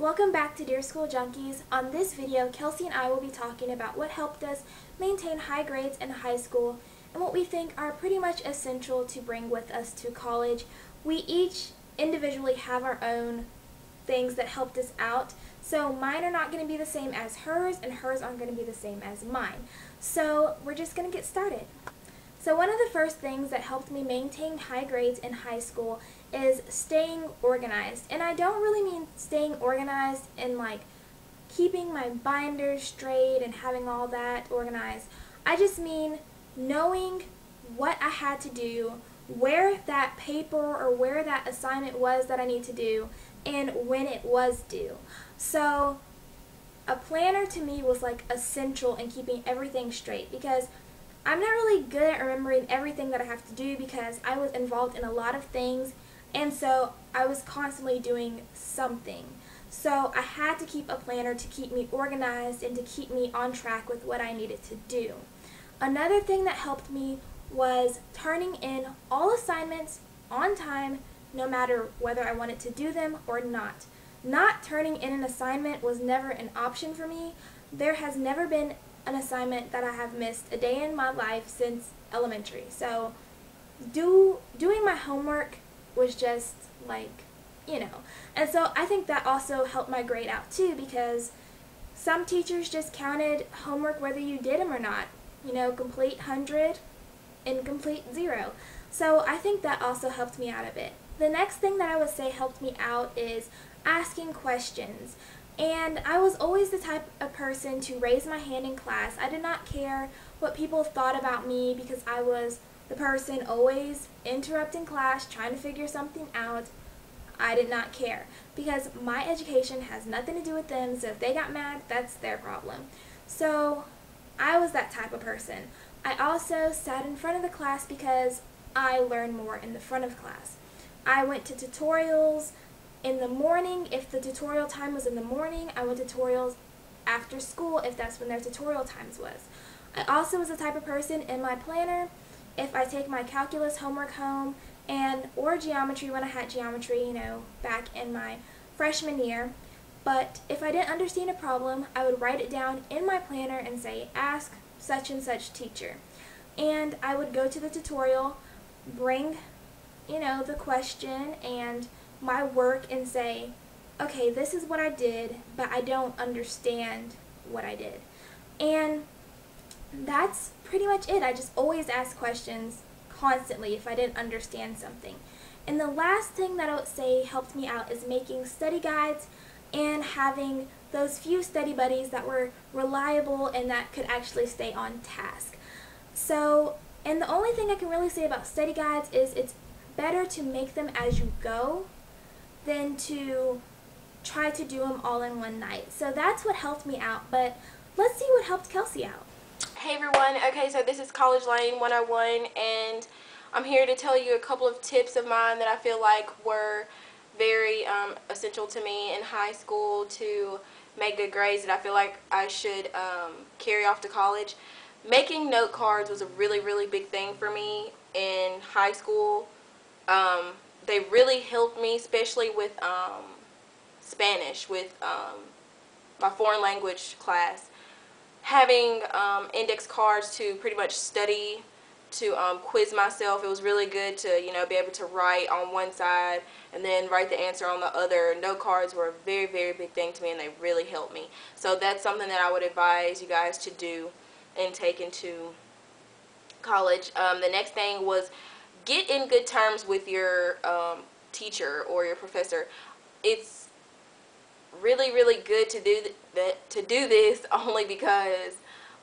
Welcome back to Dear School Junkies. On this video, Kelsey and I will be talking about what helped us maintain high grades in high school and what we think are pretty much essential to bring with us to college. We each individually have our own things that helped us out, so mine are not going to be the same as hers and hers aren't going to be the same as mine. So we're just going to get started. So one of the first things that helped me maintain high grades in high school is staying organized. And I don't really mean staying organized in like keeping my binders straight and having all that organized. I just mean knowing what I had to do, where that paper or where that assignment was that I need to do, and when it was due. So a planner to me was like essential in keeping everything straight, because I'm not really good at remembering everything that I have to do because I was involved in a lot of things, and so I was constantly doing something. So I had to keep a planner to keep me organized and to keep me on track with what I needed to do. Another thing that helped me was turning in all assignments on time, no matter whether I wanted to do them or not. Not turning in an assignment was never an option for me. There has never been an assignment that I have missed a day in my life since elementary. So doing my homework was just like, And so I think that also helped my grade out too, because some teachers just counted homework whether you did them or not. Complete 100, incomplete 0. So I think that also helped me out a bit. The next thing that I would say helped me out is asking questions. And I was always the type of person to raise my hand in class. I did not care what people thought about me because I was the person always interrupting class, trying to figure something out. I did not care because my education has nothing to do with them, so if they got mad, that's their problem. So I was that type of person. I also sat in front of the class because I learned more in the front of class. I went to tutorials in the morning. If the tutorial time was in the morning, I went to tutorials after school if that's when their tutorial times was. I also was the type of person in my planner, if I take my calculus homework home or geometry when I had geometry, back in my freshman year, but if I didn't understand a problem, I would write it down in my planner and say, ask such and such teacher. And I would go to the tutorial, bring, the question and my work and say, okay, this is what I did, but I don't understand what I did. And that's pretty much it. I just always ask questions constantly if I didn't understand something. And the last thing that I would say helped me out is making study guides and having those few study buddies that were reliable and that could actually stay on task. And the only thing I can really say about study guides is it's better to make them as you go than to try to do them all in one night. So that's what helped me out, but let's see what helped Kelsey out. Hey everyone, okay, so this is College Lane 101, and I'm here to tell you a couple of tips of mine that I feel like were very essential to me in high school to make good grades that I feel like I should carry off to college. Making note cards was a really, really big thing for me in high school. They really helped me, especially with Spanish, with my foreign language class. Having index cards to pretty much study, to quiz myself, it was really good to be able to write on one side and then write the answer on the other. Note cards were a very, very big thing to me, and they really helped me. So that's something that I would advise you guys to do and take into college. The next thing was get in good terms with your teacher or your professor. It's really, really good to do this only because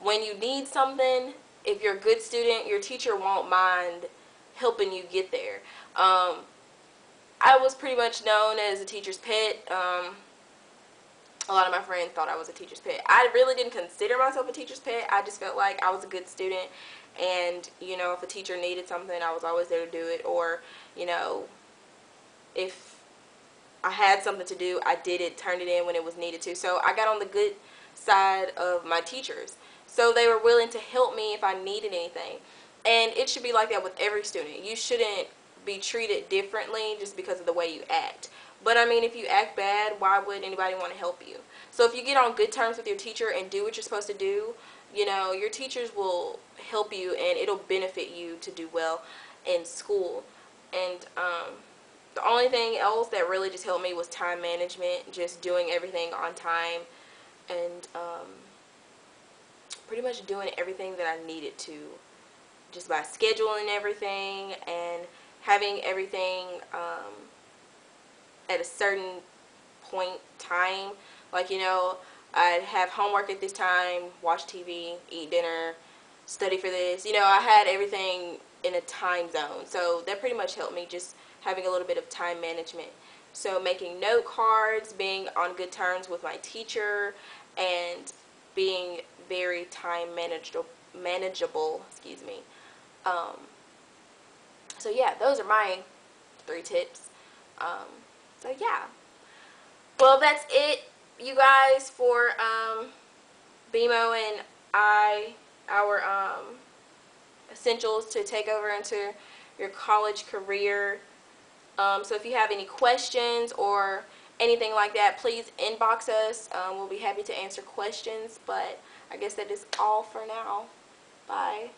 when you need something, if you're a good student, your teacher won't mind helping you get there. I was pretty much known as a teacher's pet. A lot of my friends thought I was a teacher's pet. I really didn't consider myself a teacher's pet. I just felt like I was a good student, and if a teacher needed something, I was always there to do it, or if I had something to do, I did it, turned it in when it was needed to. So I got on the good side of my teachers. So they were willing to help me if I needed anything. And it should be like that with every student. You shouldn't be treated differently just because of the way you act. But I mean, if you act bad, why would anybody want to help you? So if you get on good terms with your teacher and do what you're supposed to do, you know, your teachers will help you and it'll benefit you to do well in school. And the only thing else that really just helped me was time management, just doing everything on time and pretty much doing everything that I needed to, just by scheduling everything and having everything at a certain point time. Like, you know, I'd have homework at this time, watch TV, eat dinner, study for this. You know, I had everything in a time zone. So that pretty much helped me, just having a little bit of time management. So making note cards, being on good terms with my teacher, and being very time manageable, excuse me. So yeah, those are my 3 tips. So yeah. Well, that's it, you guys, for BMO and our essentials to take over into your college career. So if you have any questions or anything like that, please inbox us. We'll be happy to answer questions. But I guess that is all for now. Bye.